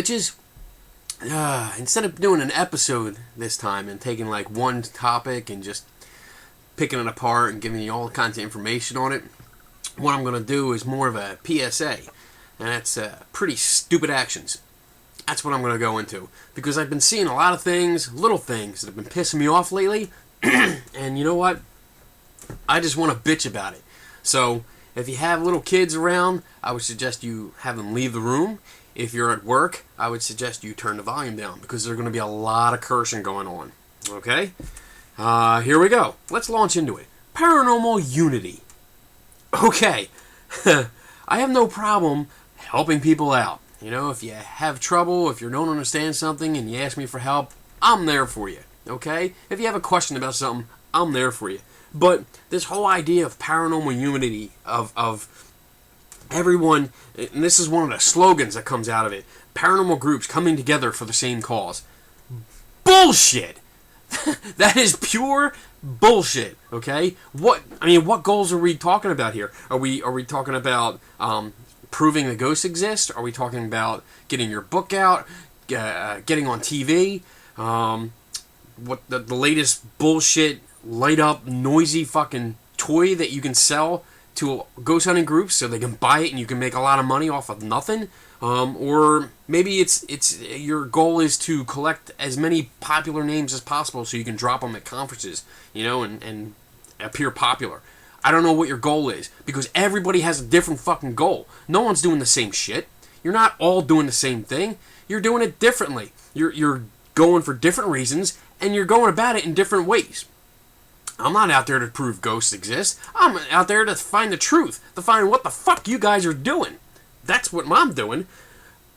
bitches, instead of doing an episode this time and taking like one topic and just picking it apart and giving you all kinds of information on it, what I'm going to do is more of a P.S.A. And that's pretty stupid actions. That's what I'm going to go into. Because I've been seeing a lot of things, little things, that have been pissing me off lately. And you know what? I just want to bitch about it. So, if you have little kids around, I would suggest you have them leave the room. If you're at work, I would suggest you turn the volume down. Because there's going to be a lot of cursing going on. Okay? Here we go. Let's launch into it. Paranormal Unity. Okay. I have no problem helping people out. You know, if you have trouble, if you don't understand something and you ask me for help, I'm there for you. Okay? If you have a question about something, I'm there for you. But this whole idea of paranormal unity, of everyone, and this is one of the slogans that comes out of it, paranormal groups coming together for the same cause. Bullshit! That is pure bullshit, okay? What goals are we talking about here? Are we talking about proving the ghosts exist? Are we talking about getting your book out, getting on TV? What the latest bullshit, light up, noisy fucking toy that you can sell to ghost hunting groups so they can buy it and you can make a lot of money off of nothing? Or maybe it's your goal is to collect as many popular names as possible so you can drop them at conferences, you know, and appear popular. I don't know what your goal is, because everybody has a different fucking goal. No one's doing the same shit. You're not all doing the same thing. You're doing it differently. You're going for different reasons, and you're going about it in different ways. I'm not out there to prove ghosts exist. I'm out there to find the truth, to find what the fuck you guys are doing. That's what I'm doing.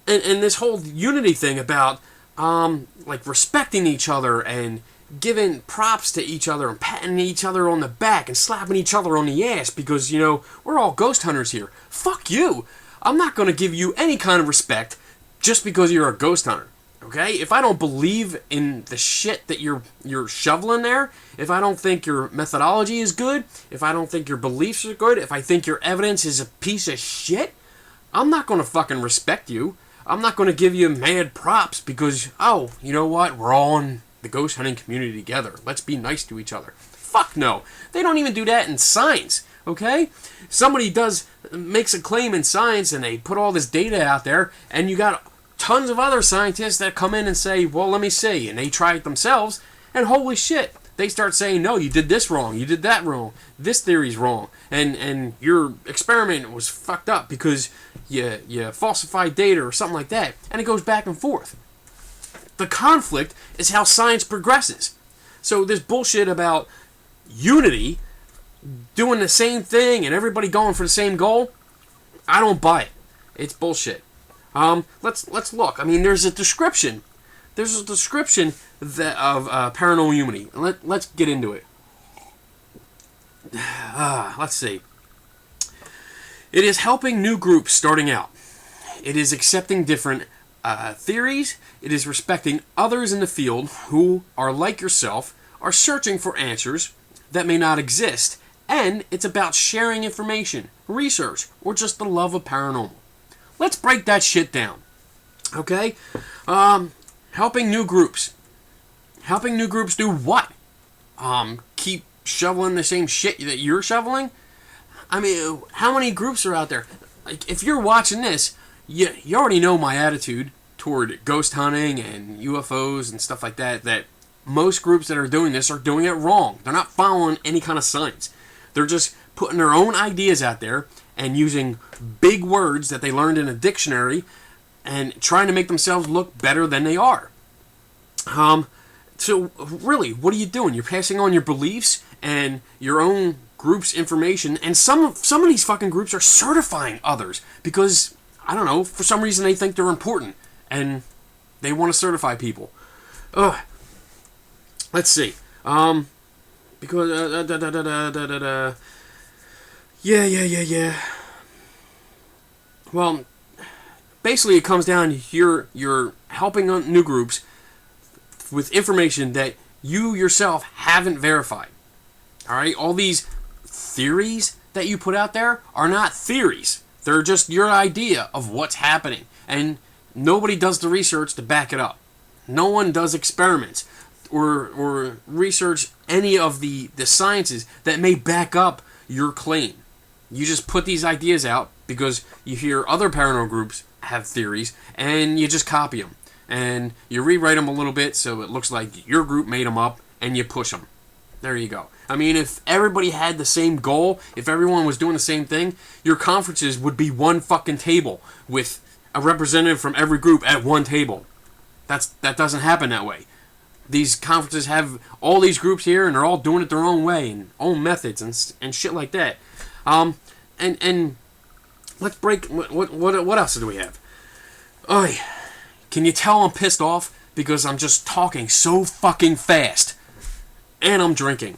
And this whole unity thing about like respecting each other and giving props to each other and patting each other on the back and slapping each other on the ass because, you know, we're all ghost hunters here. Fuck you. I'm not going to give you any kind of respect just because you're a ghost hunter. Okay? If I don't believe in the shit that you're shoveling there, if I don't think your methodology is good, if I don't think your beliefs are good, if I think your evidence is a piece of shit, I'm not going to fucking respect you. I'm not going to give you mad props because, oh, you know what? We're all in the ghost hunting community together. Let's be nice to each other. Fuck no. They don't even do that in science, okay? Somebody makes a claim in science and they put all this data out there and you got tons of other scientists that come in and say, well, let me see. And they try it themselves and holy shit. They start saying, no, you did this wrong. You did that wrong. This theory's wrong. And your experiment was fucked up because you falsified data or something like that. And it goes back and forth. The conflict is how science progresses. So this bullshit about unity, doing the same thing and everybody going for the same goal, I don't buy it. It's bullshit. Let's look. I mean, there's a description. There's a description of paranormal unity. Let's get into it. Let's see. It is helping new groups starting out. It is accepting different theories. It is respecting others in the field who are like yourself, are searching for answers that may not exist. And it's about sharing information, research, or just the love of paranormal. Let's break that shit down. Okay? Helping new groups. Helping new groups do what? Keep shoveling the same shit that you're shoveling? I mean, how many groups are out there? Like, if you're watching this, you already know my attitude toward ghost hunting and UFOs and stuff like that, that most groups that are doing this are doing it wrong. They're not following any kind of science. They're just putting their own ideas out there and using big words that they learned in a dictionary and trying to make themselves look better than they are. So really, what are you doing? You're passing on your beliefs and your own group's information, and some of these fucking groups are certifying others because, I don't know, for some reason they think they're important and they want to certify people. Ugh. Let's see. Because yeah. Well, basically it comes down to you're helping new groups with information that you yourself haven't verified. All right, all these theories that you put out there are not theories. They're just your idea of what's happening. And nobody does the research to back it up. No one does experiments or research any of the sciences that may back up your claim. You just put these ideas out because you hear other paranormal groups have theories, and you just copy them. And you rewrite them a little bit so it looks like your group made them up, and you push them. There you go. I mean, if everybody had the same goal, if everyone was doing the same thing, your conferences would be one fucking table with a representative from every group at one table. That doesn't happen that way. These conferences have all these groups here, and they're all doing it their own way and own methods and shit like that. And let's break. What else do we have? Oh, can you tell I'm pissed off because I'm just talking so fucking fast, and I'm drinking.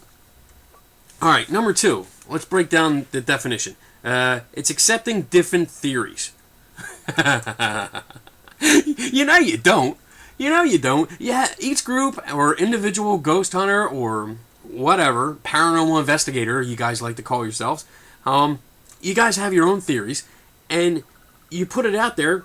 All right, number 2. Let's break down the definition. It's accepting different theories. You know you don't. Yeah, each group or individual ghost hunter or whatever, paranormal investigator you guys like to call yourselves, you guys have your own theories, and you put it out there,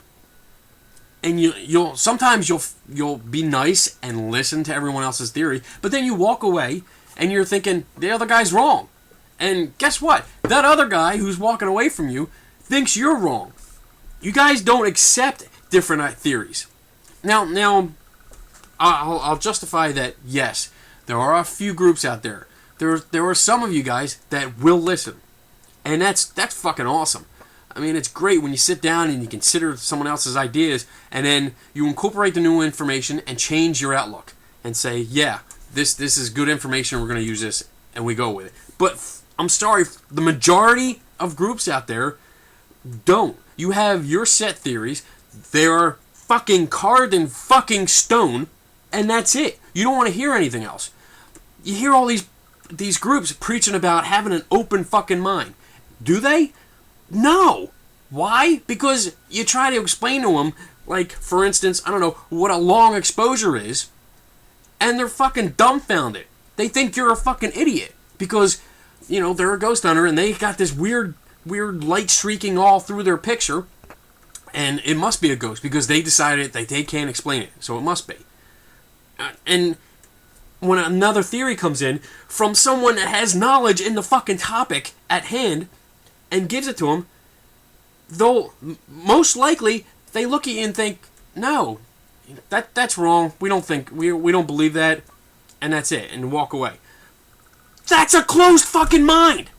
and you'll sometimes you'll be nice and listen to everyone else's theory, but then you walk away and you're thinking the other guy's wrong. And guess what? That other guy who's walking away from you thinks you're wrong. You guys don't accept different theories. Now, I'll justify that. Yes, there are a few groups out there. There are some of you guys that will listen, and that's fucking awesome. I mean, it's great when you sit down and you consider someone else's ideas, and then you incorporate the new information and change your outlook and say, yeah, this is good information. We're going to use this, and we go with it. But I'm sorry, the majority of groups out there don't. You have your set theories. They are fucking carved in fucking stone, and that's it. You don't want to hear anything else. You hear all these groups preaching about having an open fucking mind. Do they? No. Why? Because you try to explain to them, like, for instance, I don't know, what a long exposure is, and they're fucking dumbfounded. They think you're a fucking idiot because, you know, they're a ghost hunter and they got this weird light streaking all through their picture, and it must be a ghost because they decided that they can't explain it, so it must be. And when another theory comes in from someone that has knowledge in the fucking topic at hand and gives it to them, though most likely they look at you and think, no, that's wrong. We don't believe that, and that's it, and walk away. That's a closed fucking mind.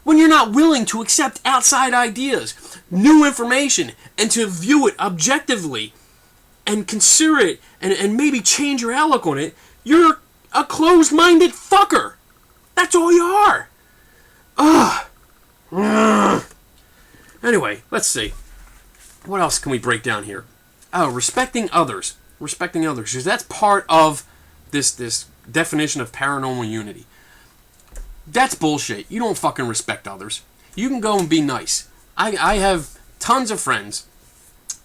When you're not willing to accept outside ideas, new information, and to view it objectively, and consider it, and maybe change your outlook on it, you're a closed-minded fucker. That's all you are. Anyway, let's see. What else can we break down here? Oh, respecting others. Respecting others, because that's part of this definition of paranormal unity. That's bullshit. You don't fucking respect others. You can go and be nice. I have tons of friends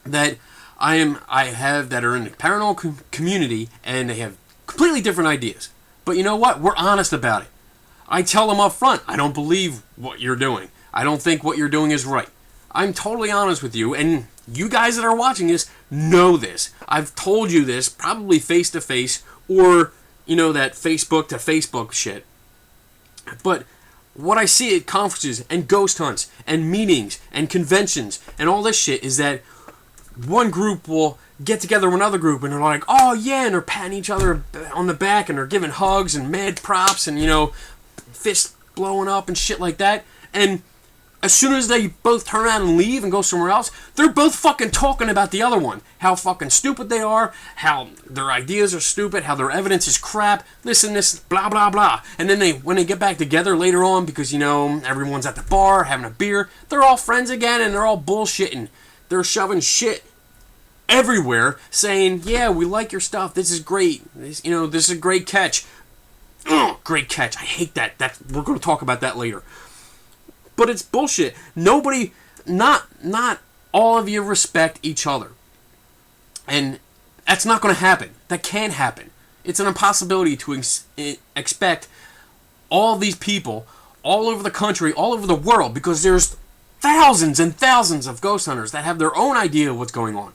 that I have that are in the paranormal community, and they have completely different ideas. But you know what? We're honest about it. I tell them up front, I don't believe what you're doing. I don't think what you're doing is right. I'm totally honest with you, and you guys that are watching this know this. I've told you this, probably face to face, or, you know, that Facebook to Facebook shit. But what I see at conferences and ghost hunts and meetings and conventions and all this shit is that one group will get together with another group and they're like, oh yeah, and they're patting each other on the back and they're giving hugs and mad props and, you know, fists blowing up and shit like that. And as soon as they both turn around and leave and go somewhere else, they're both fucking talking about the other one. How fucking stupid they are, how their ideas are stupid, how their evidence is crap, this, blah, blah, blah. And then when they get back together later on, because, you know, everyone's at the bar having a beer, they're all friends again and they're all bullshitting. They're shoving shit everywhere saying, yeah, we like your stuff, this is great, this is a great catch. Oh, great catch. I hate that. We're going to talk about that later. But it's bullshit. Nobody, not all of you respect each other. And that's not going to happen. That can't happen. It's an impossibility to expect all these people all over the country, all over the world, because there's thousands and thousands of ghost hunters that have their own idea of what's going on.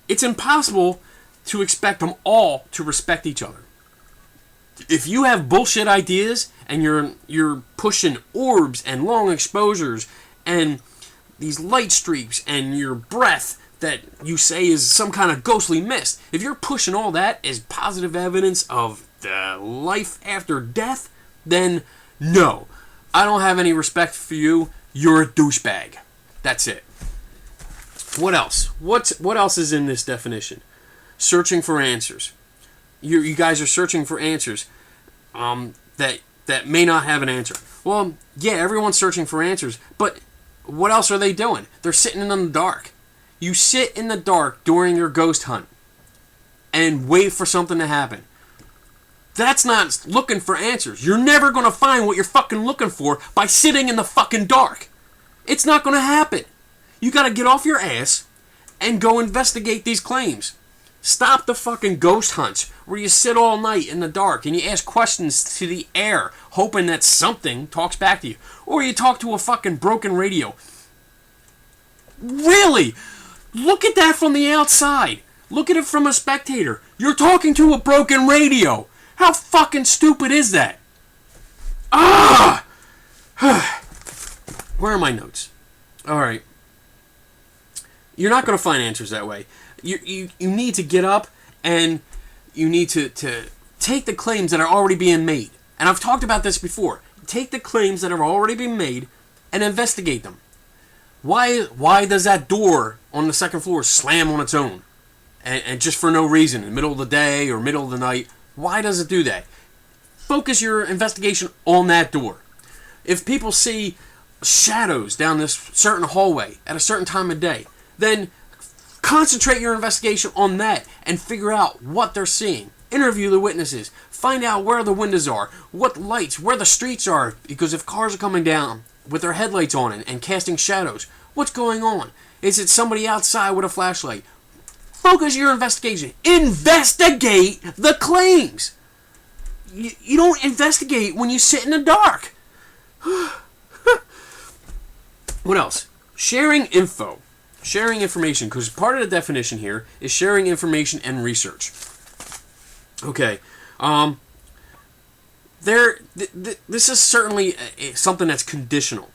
it's impossible to expect them all to respect each other. If you have bullshit ideas and you're pushing orbs and long exposures and these light streaks and your breath that you say is some kind of ghostly mist, if you're pushing all that as positive evidence of the life after death, then no, I don't have any respect for you. You're a douchebag. That's it. What else? What else is in this definition? Searching for answers. You guys are searching for answers that may not have an answer. Well, yeah, everyone's searching for answers, but what else are they doing? They're sitting in the dark. You sit in the dark during your ghost hunt and wait for something to happen. That's not looking for answers. You're never going to find what you're fucking looking for by sitting in the fucking dark. It's not going to happen. You got to get off your ass and go investigate these claims. Stop the fucking ghost hunts where you sit all night in the dark and you ask questions to the air hoping that something talks back to you. Or you talk to a fucking broken radio. Really? Look at that from the outside. Look at it from a spectator. You're talking to a broken radio. How fucking stupid is that? Ah! Where are my notes? Alright. You're not going to find answers that way. You need to get up and you need to take the claims that are already being made. And I've talked about this before. Take the claims that are already being made and investigate them. Why does that door on the second floor slam on its own? And just for no reason, in the middle of the day or middle of the night. Why does it do that? Focus your investigation on that door. If people see shadows down this certain hallway at a certain time of day, then concentrate your investigation on that and figure out what they're seeing. Interview the witnesses. Find out where the windows are, what lights, where the streets are. Because if cars are coming down with their headlights on and casting shadows, what's going on? Is it somebody outside with a flashlight? Focus your investigation. Investigate the claims. You don't investigate when you sit in the dark. What else? Sharing info. Sharing information, because part of the definition here is sharing information and research. Okay. This is certainly something that's conditional.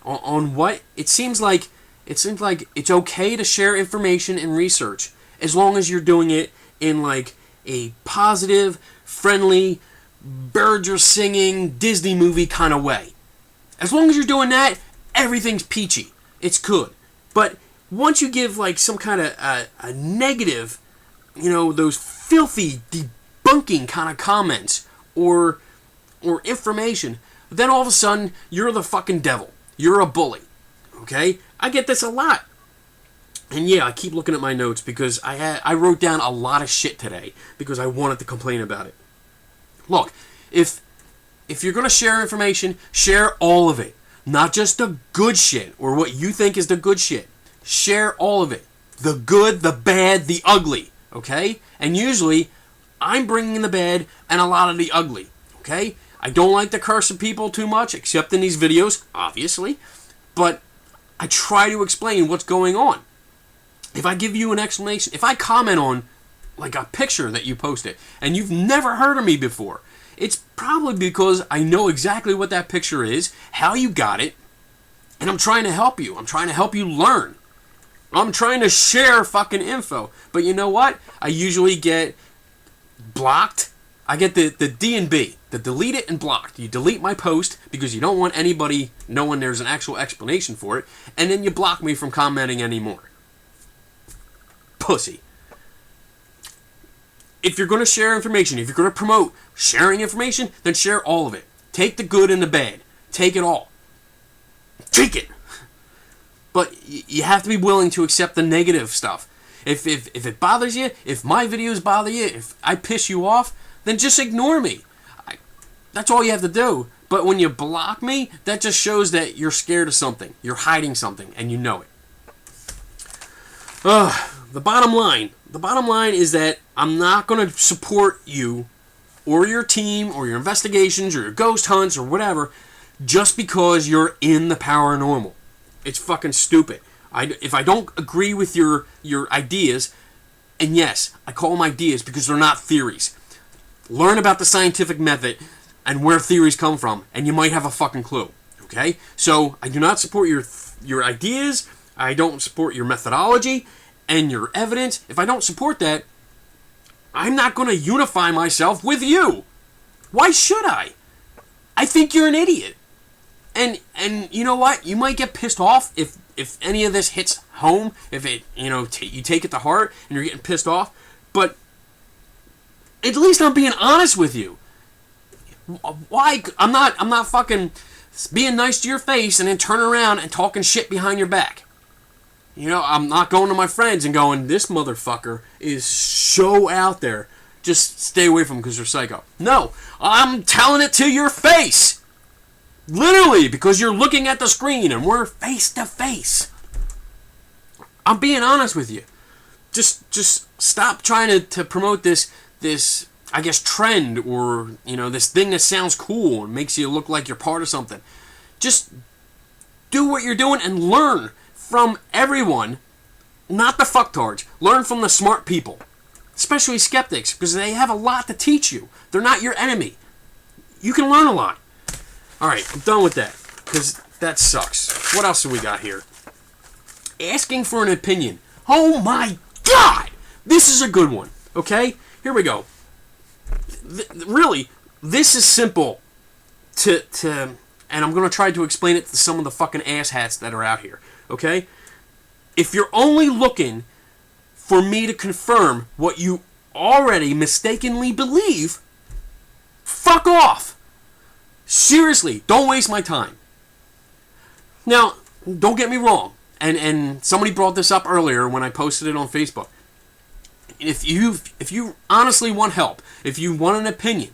On what? It seems like it's okay to share information and research as long as you're doing it in like a positive, friendly, birds are singing Disney movie kind of way. As long as you're doing that, everything's peachy. It's good. But once you give like some kind of a negative, those filthy debunking kind of comments or information, then all of a sudden you're the fucking devil. You're a bully. Okay? I get this a lot. And yeah, I keep looking at my notes because I wrote down a lot of shit today because I wanted to complain about it. Look, if you're going to share information, share all of it. Not just the good shit or what you think is the good shit. Share all of it. The good, the bad, the ugly. Okay? And usually, I'm bringing the bad and a lot of the ugly. Okay? I don't like to curse at people too much, except in these videos, obviously. But I try to explain what's going on. If I give you an explanation, if I comment on like a picture that you posted and you've never heard of me before, it's probably because I know exactly what that picture is, how you got it, and I'm trying to help you. I'm trying to help you learn. I'm trying to share fucking info. But you know what? I usually get blocked. I get the D&B, the delete it and blocked. You delete my post because you don't want anybody knowing there's an actual explanation for it, and then you block me from commenting anymore. Pussy. If you're going to share information, if you're going to promote sharing information, then share all of it. Take the good and the bad. Take it all. Take it. But you have to be willing to accept the negative stuff. If it bothers you, if my videos bother you, if I piss you off, then just ignore me. That's all you have to do. But when you block me, that just shows that you're scared of something. You're hiding something, and you know it. The bottom line is that I'm not going to support you or your team or your investigations or your ghost hunts or whatever just because you're in the paranormal. It's fucking stupid. If I don't agree with your ideas, And yes, I call them ideas because they're not theories. Learn about the scientific method and where theories come from, and you might have a fucking clue. Okay? So, I do not support your ideas. I don't support your methodology and your evidence. If I don't support that, I'm not going to unify myself with you. Why should I? I think you're an idiot. And you know what? You might get pissed off if any of this hits home, if it, you take it to heart and you're getting pissed off, but at least I'm being honest with you. Why? I'm not fucking being nice to your face and then turn around and talking shit behind your back. I'm not going to my friends and going, this motherfucker is so out there. Just stay away from him because you're psycho. No, I'm telling it to your face. Literally, because you're looking at the screen and we're face to face. I'm being honest with you. Just stop trying to promote this I guess trend or this thing that sounds cool and makes you look like you're part of something. Just do what you're doing and learn from everyone, not the fucktards. Learn from the smart people, especially skeptics, because they have a lot to teach you. They're not your enemy. You can learn a lot. Alright, I'm done with that, because that sucks. What else do we got here? Asking for an opinion. Oh my god! This is a good one, okay? Here we go. Really, this is simple to and I'm going to try to explain it to some of the fucking asshats that are out here, okay? If you're only looking for me to confirm what you already mistakenly believe, fuck off! Seriously, don't waste my time. Now, don't get me wrong, and somebody brought this up earlier when I posted it on Facebook. If you honestly want help, if you want an opinion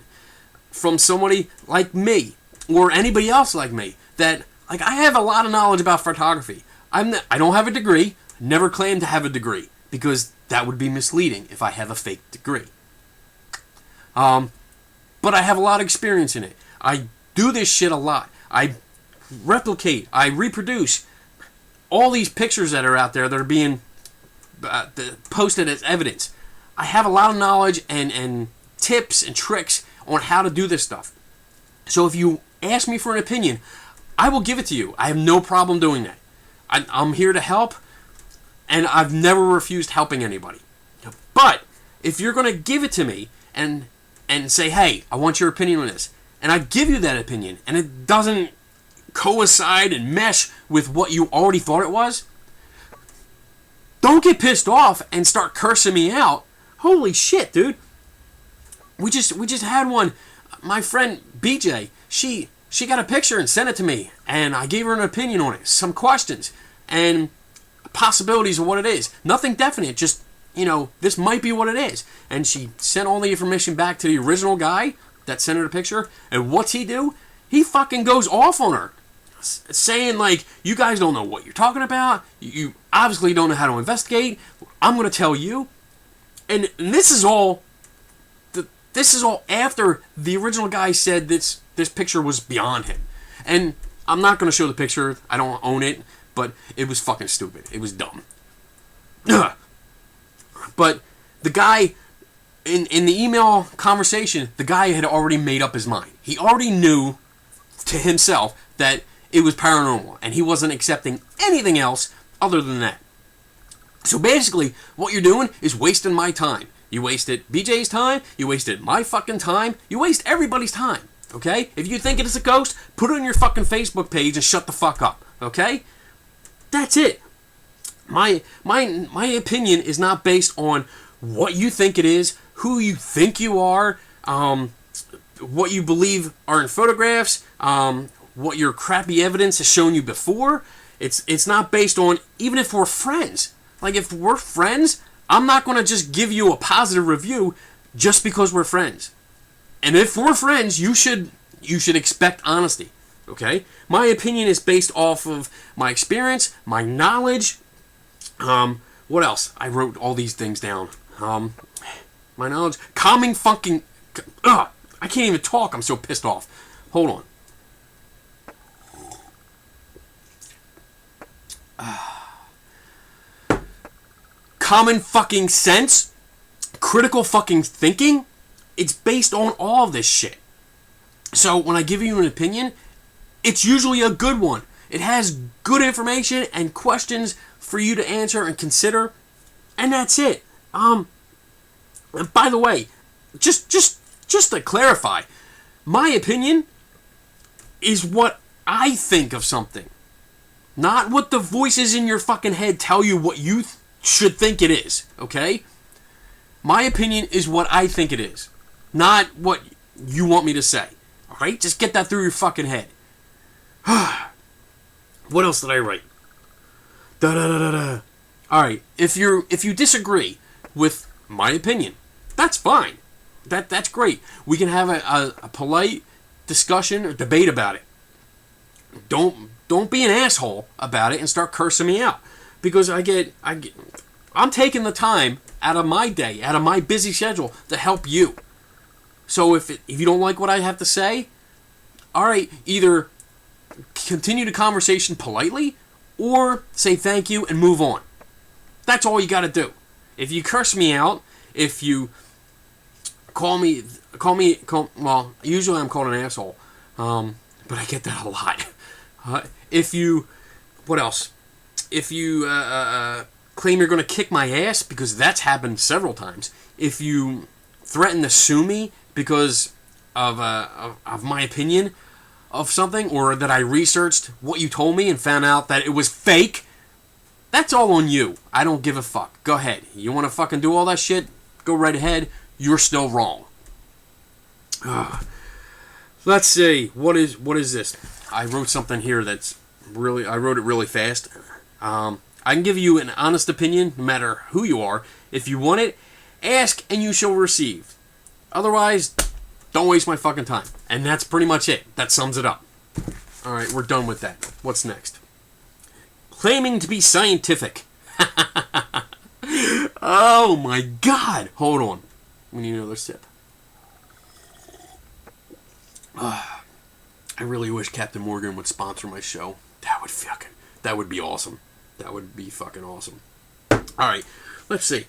from somebody like me or anybody else like me, that I have a lot of knowledge about photography. I don't have a degree. Never claimed to have a degree because that would be misleading if I have a fake degree. But I have a lot of experience in it. I do this shit a lot. I replicate, I reproduce all these pictures that are out there that are being posted as evidence. I have a lot of knowledge and tips and tricks on how to do this stuff. So if you ask me for an opinion, I will give it to you. I have no problem doing that. I'm here to help, and I've never refused helping anybody. But if you're going to give it to me and say, hey, I want your opinion on this, and I give you that opinion, and it doesn't coincide and mesh with what you already thought it was, don't get pissed off and start cursing me out. Holy shit, dude. We just had one. My friend BJ, she got a picture and sent it to me, and I gave her an opinion on it, some questions, and possibilities of what it is. Nothing definite, just, this might be what it is. And she sent all the information back to the original guy that sent her the picture, and what's he do? He fucking goes off on her, saying, you guys don't know what you're talking about, you obviously don't know how to investigate, I'm going to tell you. And this is all after the original guy said this picture was beyond him. And I'm not going to show the picture, I don't own it, but it was fucking stupid. It was dumb. Ugh. But the guy, in the email conversation, the guy had already made up his mind. He already knew to himself that it was paranormal, and he wasn't accepting anything else other than that. So basically, what you're doing is wasting my time. You wasted BJ's time, you wasted my fucking time, you waste everybody's time, okay? If you think it is a ghost, put it on your fucking Facebook page and shut the fuck up, okay? That's it. My opinion is not based on what you think it is, who you think you are, what you believe are in photographs, what your crappy evidence has shown you before. It's not based on, even if we're friends. If we're friends, I'm not going to just give you a positive review just because we're friends. And if we're friends, you should expect honesty, okay? My opinion is based off of my experience, my knowledge. What else? I wrote all these things down. My knowledge. Calming fucking... I can't even talk. I'm so pissed off. Hold on. Common fucking sense. critical fucking thinking, it's based on all of this shit. So when I give you an opinion, it's usually a good one. It has good information and questions for you to answer and consider, and that's it. And by the way, just to clarify, my opinion is what I think of something, not what the voices in your fucking head tell you what you should think it is, okay? My opinion is what I think it is, not what you want me to say, alright? Just get that through your fucking head. What else did I write? Alright, if you disagree with my opinion, that's fine. That's great. We can have a polite discussion or debate about it. Don't be an asshole about it and start cursing me out, because I'm taking the time out of my day, out of my busy schedule to help you. So if you don't like what I have to say, all right, either continue the conversation politely or say thank you and move on. That's all you got to do. If you curse me out, if you call me, well, usually I'm called an asshole, but I get that a lot. What else? If you claim you're going to kick my ass, because that's happened several times. If you threaten to sue me because of my opinion of something, or that I researched what you told me and found out that it was fake, that's all on you. I don't give a fuck. Go ahead. You want to fucking do all that shit? Go right ahead. You're still wrong. Let's see. What is this? I wrote something here that's really... I wrote it really fast. I can give you an honest opinion, no matter who you are. If you want it, ask and you shall receive. Otherwise, don't waste my fucking time. And that's pretty much it. That sums it up. Alright, we're done with that. What's next? Claiming to be scientific. Oh my god! Hold on. We need another sip. I really wish Captain Morgan would sponsor my show. That would be awesome. That would be fucking awesome. Alright, let's see.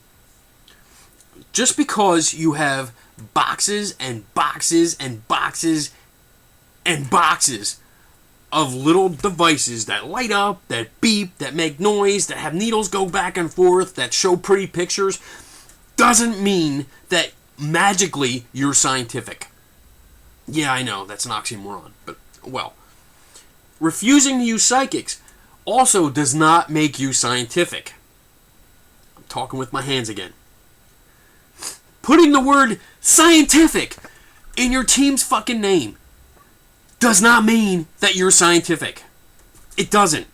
Just because you have boxes and boxes and boxes and boxes of little devices that light up, that beep, that make noise, that have needles go back and forth, that show pretty pictures, doesn't mean that magically you're scientific. Yeah, I know, that's an oxymoron, but, well. Refusing to use psychics also does not make you scientific. I'm talking with my hands again. Putting the word scientific in your team's fucking name does not mean that you're scientific. It doesn't.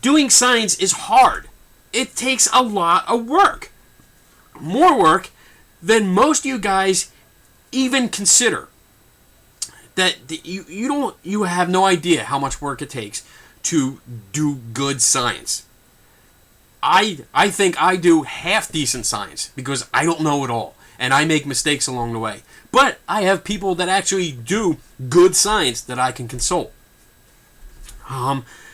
Doing science is hard. It takes a lot of work. More work than most of you guys even consider. That you have no idea how much work it takes to do good science. I think I do half decent science because I don't know it all and I make mistakes along the way. But I have people that actually do good science that I can consult.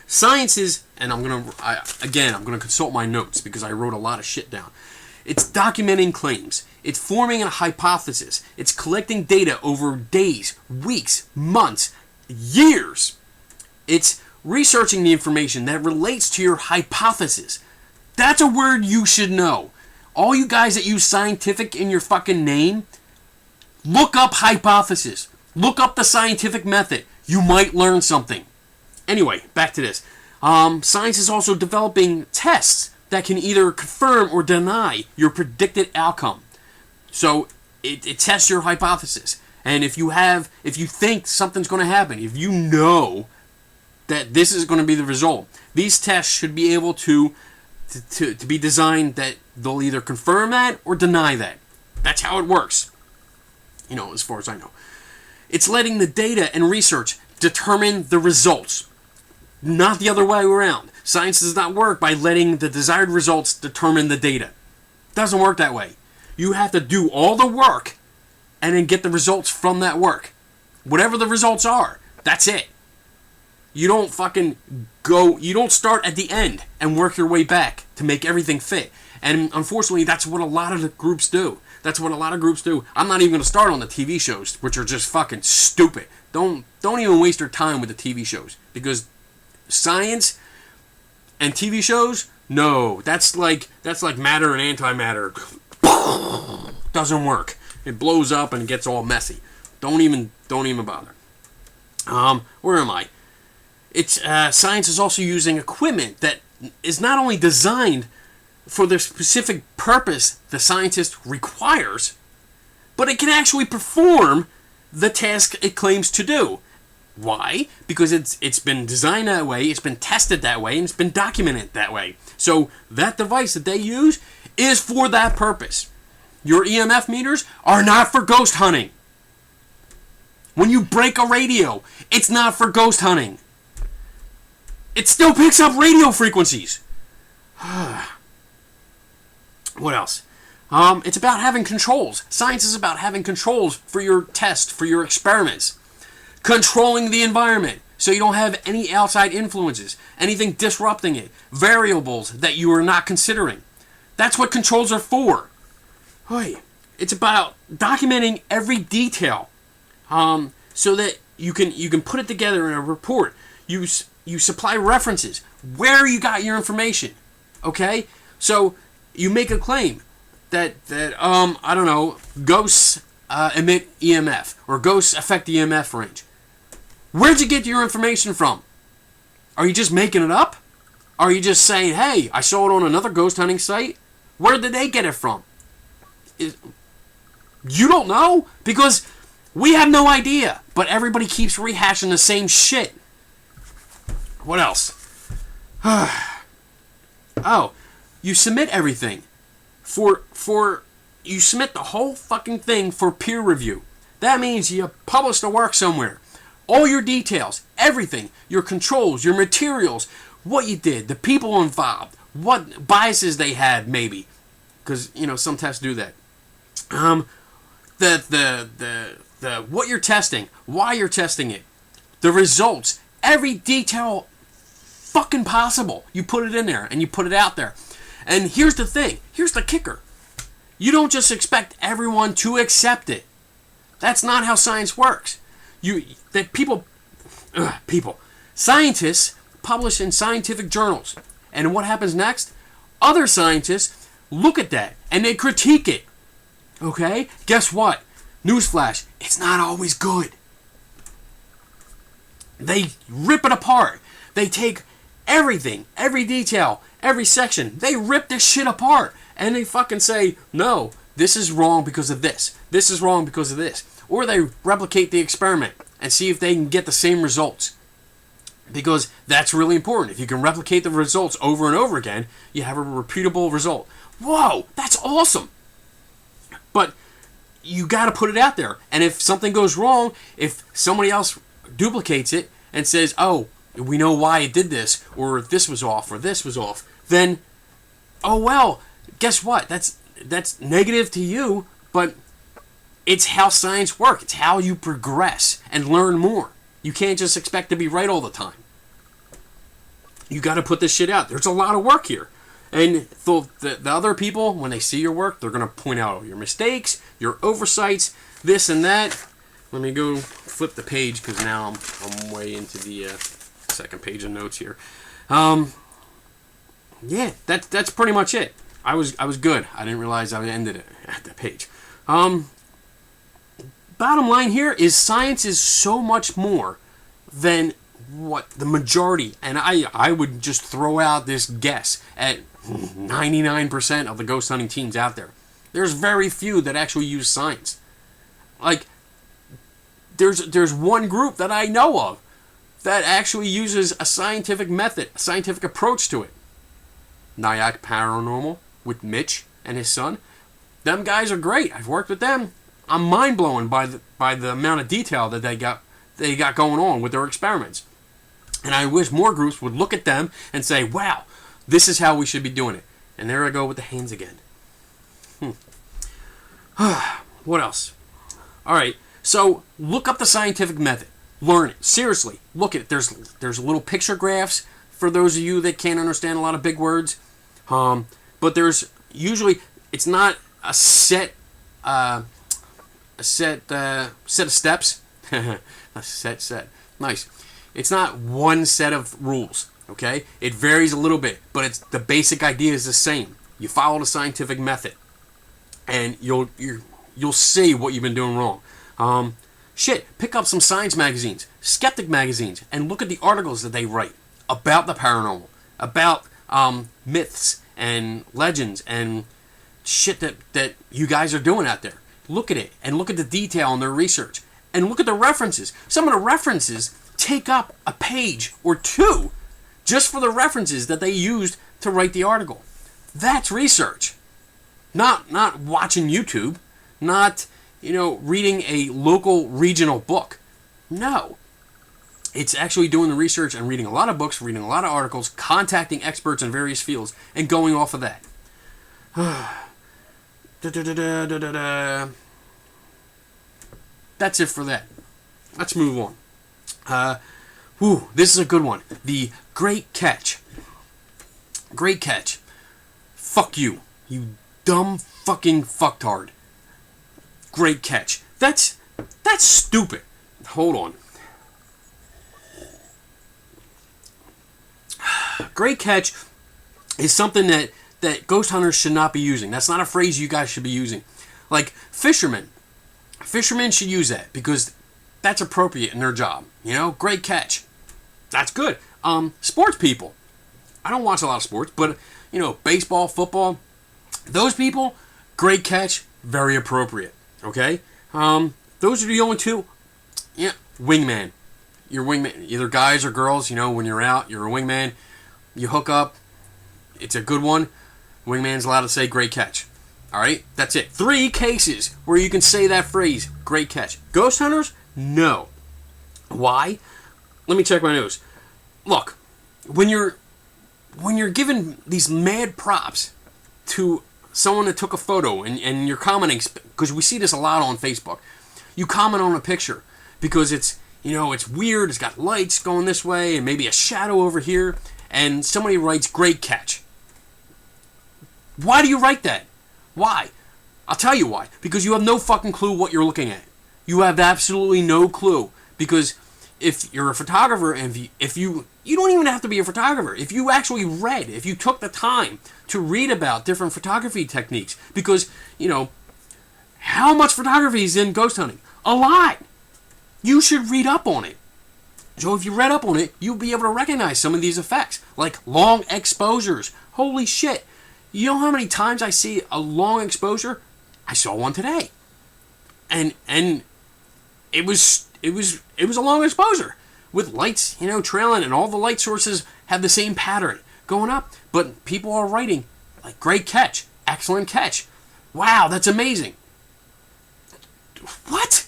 Science is, and I'm gonna consult my notes because I wrote a lot of shit down. It's documenting claims. It's forming a hypothesis. It's collecting data over days, weeks, months, years. It's researching the information that relates to your hypothesis. That's a word you should know. All you guys that use scientific in your fucking name, look up hypothesis. Look up the scientific method. You might learn something. Anyway, back to this. Science is also developing tests that can either confirm or deny your predicted outcome. So it tests your hypothesis. And if you think something's going to happen, if you know that this is going to be the result, these tests should be able to be designed that they'll either confirm that or deny that. That's how it works. You know, as far as I know. It's letting the data and research determine the results, not the other way around. Science does not work by letting the desired results determine the data. It doesn't work that way. You have to do all the work and then get the results from that work. Whatever the results are, that's it. You don't start at the end and work your way back to make everything fit. And unfortunately, that's what a lot of the groups do. That's what a lot of groups do. I'm not even going to start on the TV shows, which are just fucking stupid. Don't even waste your time with the TV shows, because science and TV shows, no, that's like matter and antimatter. Doesn't work. It blows up and gets all messy. Don't even bother. Where am I? It's science is also using equipment that is not only designed for the specific purpose the scientist requires, but it can actually perform the task it claims to do. Why? Because it's been designed that way, it's been tested that way, and it's been documented that way. So that device that they use is for that purpose. Your EMF meters are not for ghost hunting. When you break a radio, it's not for ghost hunting. It still picks up radio frequencies. What else? It's about having controls. Science is about having controls for your test, for your experiments. Controlling the environment so you don't have any outside influences, anything disrupting it, variables that you are not considering. That's what controls are for. It's about documenting every detail, so that you can put it together in a report. You supply references where you got your information. Okay, so you make a claim that I don't know, ghosts emit EMF, or ghosts affect the EMF range. Where'd you get your information from? Are you just making it up? Are you just saying, hey, I saw it on another ghost hunting site? Where did they get it from? You don't know? Because we have no idea. But everybody keeps rehashing the same shit. What else? Oh, you submit everything. You submit the whole fucking thing for peer review. That means you publish the work somewhere. All your details, everything, your controls, your materials, what you did, the people involved, what biases they had, maybe, because some tests do that. The what you're testing, why you're testing it, the results, every detail fucking possible. You put it in there and you put it out there. And here's the thing. Here's the kicker. You don't just expect everyone to accept it. That's not how science works. Scientists publish in scientific journals. And what happens next? Other scientists look at that and they critique it. Okay? Guess what? Newsflash, it's not always good. They rip it apart. They take everything, every detail, every section. They rip this shit apart. And they fucking say, no, this is wrong because of this. This is wrong because of this. Or they replicate the experiment and see if they can get the same results. Because that's really important. If you can replicate the results over and over again, you have a repeatable result. Whoa, that's awesome. But you got to put it out there. And if something goes wrong, if somebody else duplicates it and says, oh, we know why it did this, or this was off, then, oh well, guess what? That's negative to you, but it's how science works. It's how you progress and learn more. You can't just expect to be right all the time. You got to put this shit out. There's a lot of work here. And the other people, when they see your work, they're going to point out your mistakes, your oversights, this and that. Let me go flip the page, because now I'm way into the second page of notes here. Yeah, that's pretty much it. I was good. I didn't realize I ended it at that page. Bottom line here is science is so much more than what the majority, and I would just throw out this guess at 99% of the ghost hunting teams out there. There's very few that actually use science. Like, there's one group that I know of that actually uses a scientific method, a scientific approach to it. Nyack Paranormal with Mitch and his son. Them guys are great. I've worked with them. I'm mind blown by the amount of detail that they got going on with their experiments. And I wish more groups would look at them and say, wow, this is how we should be doing it. And there I go with the hands again. What else? All right, so look up the scientific method. Learn it. Seriously, look at it. There's little picture graphs for those of you that can't understand a lot of big words. But there's usually it's not a set of steps. A set. Nice. It's not one set of rules. Okay, it varies a little bit, but it's the basic idea is the same. You follow the scientific method, and you'll see what you've been doing wrong. Pick up some science magazines, skeptic magazines, and look at the articles that they write about the paranormal, about myths and legends and shit that you guys are doing out there. Look at it, and look at the detail in their research, and look at the references. Some of the references take up a page or two just for the references that they used to write the article. That's research. Not watching YouTube, not reading a local regional book. No. It's actually doing the research and reading a lot of books, reading a lot of articles, contacting experts in various fields, and going off of that. That's it for that. Let's move on. This is a good one. The Great Catch. Great Catch. Fuck you. You dumb fucking fucktard. Great Catch. That's stupid. Hold on. Great Catch is something that ghost hunters should not be using. That's not a phrase you guys should be using. Like fishermen. Fishermen should use that because that's appropriate in their job. Great catch. That's good. Sports people. I don't watch a lot of sports, but baseball, football, those people, great catch, very appropriate. Okay? Those are the only two. Yeah, wingman. You're wingman. Either guys or girls, when you're out, you're a wingman. You hook up. It's a good one. Wingman's allowed to say great catch. Alright? That's it. 3 cases where you can say that phrase, great catch. Ghost hunters? No. Why? Let me check my nose. Look, when you're given these mad props to someone that took a photo and you're commenting, because we see this a lot on Facebook, you comment on a picture because it's weird, it's got lights going this way and maybe a shadow over here, and somebody writes great catch. Why do you write that? Why? I'll tell you why. Because you have no fucking clue what you're looking at. You have absolutely no clue. Because if you're a photographer and if you don't even have to be a photographer. If you actually read, if you took the time to read about different photography techniques, because, how much photography is in ghost hunting? A lot. You should read up on it. So if you read up on it, you'll be able to recognize some of these effects, like long exposures. Holy shit. You know how many times I see a long exposure? I saw one today. And it was a long exposure with lights, trailing, and all the light sources have the same pattern going up. But people are writing like great catch, excellent catch. Wow, that's amazing. What?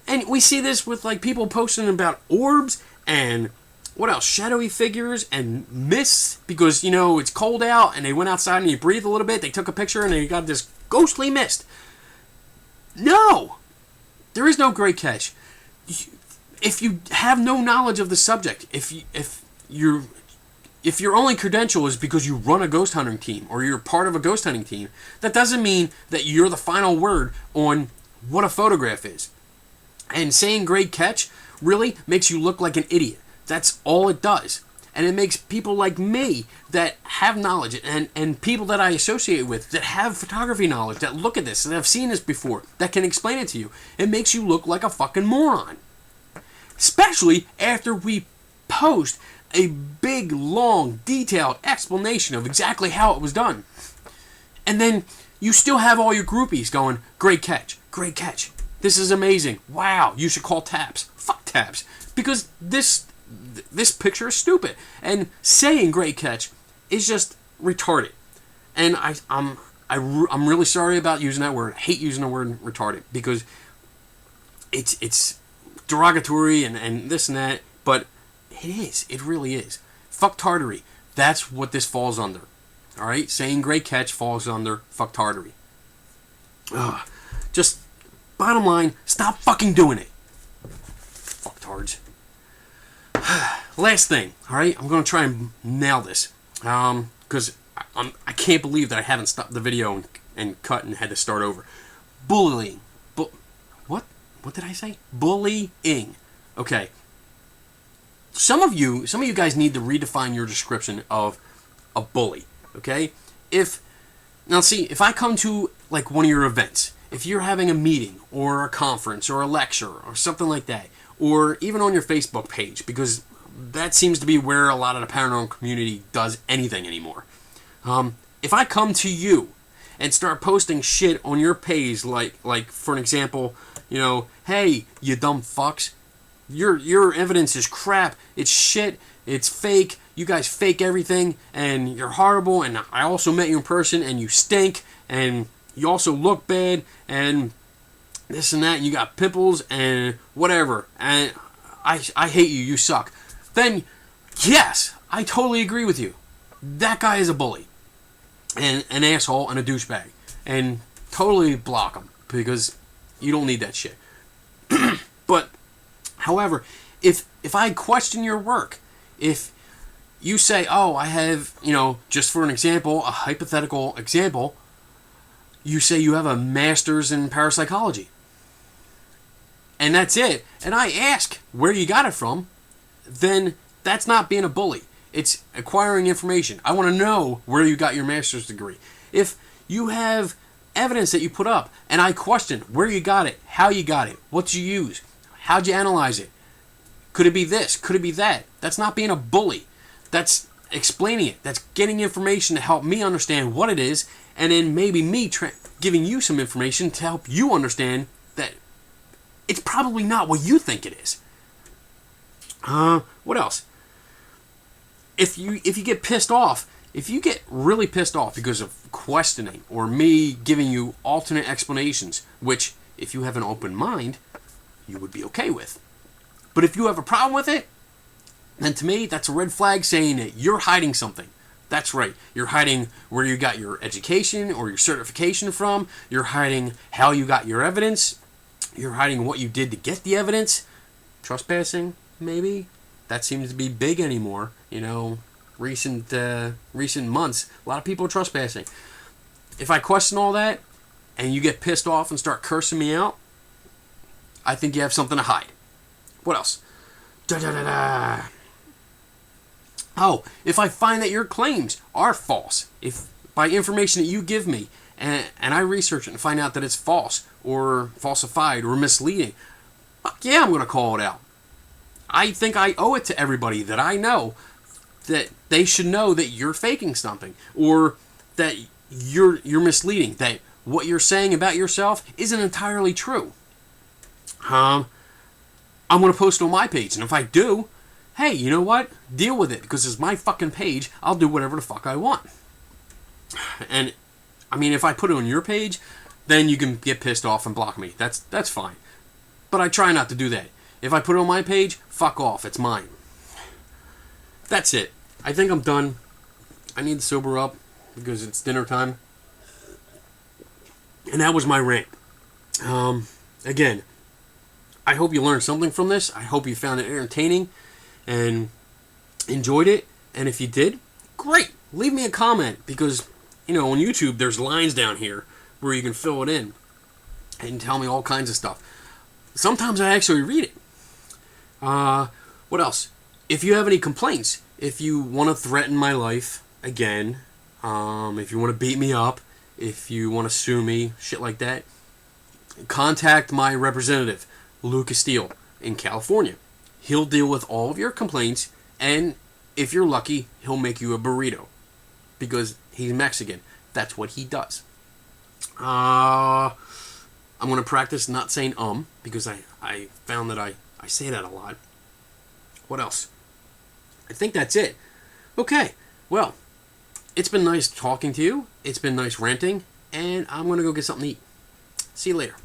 And we see this with like people posting about orbs and what else? Shadowy figures and mists because, it's cold out and they went outside and you breathe a little bit. They took a picture and they got this ghostly mist. No! There is no great catch. If you have no knowledge of the subject, if your only credential is because you run a ghost hunting team or you're part of a ghost hunting team, that doesn't mean that you're the final word on what a photograph is. And saying great catch really makes you look like an idiot. That's all it does. And it makes people like me that have knowledge and people that I associate with that have photography knowledge, that look at this, that have seen this before, that can explain it to you. It makes you look like a fucking moron. Especially after we post a big, long, detailed explanation of exactly how it was done. And then you still have all your groupies going, great catch, great catch. This is amazing. Wow, you should call Taps. Fuck Taps. Because this picture is stupid. And saying great catch is just retarded. And I'm really sorry about using that word. I hate using the word retarded because it's derogatory and this and that. But it is. It really is. Fucktardery. That's what this falls under. Alright? Saying great catch falls under fucktardery. Just bottom line, stop fucking doing it. Fucktards. Last thing, alright? I'm going to try and nail this. Because I can't believe that I haven't stopped the video and cut and had to start over. Bullying. What? What did I say? Bullying. Okay. Some of you guys need to redefine your description of a bully. Okay? If I come to like one of your events, if you're having a meeting or a conference or a lecture or something like that, or even on your Facebook page, because that seems to be where a lot of the paranormal community does anything anymore. If I come to you and start posting shit on your page, like for an example, hey, you dumb fucks, your evidence is crap, it's shit, it's fake, you guys fake everything, and you're horrible, and I also met you in person, and you stink, and you also look bad, and this and that, and you got pimples, and whatever, and I hate you, you suck. Then, yes, I totally agree with you. That guy is a bully, and an asshole, and a douchebag, and totally block him, because you don't need that shit. But, however, if I question your work, if you say, oh, I have, just for an example, a hypothetical example, you say you have a master's in parapsychology, and that's it, and I ask where you got it from, then that's not being a bully. It's acquiring information. I want to know where you got your master's degree. If you have evidence that you put up, and I question where you got it, how you got it, what you use, how'd you analyze it, could it be this, could it be that, that's not being a bully. That's explaining it. That's getting information to help me understand what it is, and then maybe me giving you some information to help you understand that it's probably not what you think it is. What else? If you get pissed off, if you get really pissed off because of questioning or me giving you alternate explanations, which if you have an open mind, you would be okay with. But if you have a problem with it, then to me, that's a red flag saying that you're hiding something. That's right. You're hiding where you got your education or your certification from. You're hiding how you got your evidence. You're hiding what you did to get the evidence. Trespassing, maybe. That seems to be big anymore. Recent months, a lot of people are trespassing. If I question all that, and you get pissed off and start cursing me out, I think you have something to hide. What else? Oh, if I find that your claims are false, if by information that you give me, and I research it and find out that it's false, or falsified, or misleading, fuck yeah, I'm going to call it out. I think I owe it to everybody that I know that they should know that you're faking something, or that you're misleading, that what you're saying about yourself isn't entirely true. I'm going to post it on my page, and if I do, hey, you know what? Deal with it, because it's my fucking page. I'll do whatever the fuck I want. And, I mean, if I put it on your page, then you can get pissed off and block me. That's fine. But I try not to do that. If I put it on my page, fuck off. It's mine. That's it. I think I'm done. I need to sober up, because it's dinner time. And that was my rant. Again, I hope you learned something from this. I hope you found it entertaining and enjoyed it. And if you did, great. Leave me a comment, because, on YouTube, there's lines down here where you can fill it in and tell me all kinds of stuff. Sometimes I actually read it. What else? If you have any complaints, if you want to threaten my life again, if you want to beat me up, if you want to sue me, shit like that, contact my representative, Lucas Steele, in California. He'll deal with all of your complaints, and if you're lucky, he'll make you a burrito, because he's Mexican. That's what he does. I'm going to practice not saying because I found that I say that a lot. What else? I think that's it. Okay, well, it's been nice talking to you. It's been nice ranting, and I'm going to go get something to eat. See you later.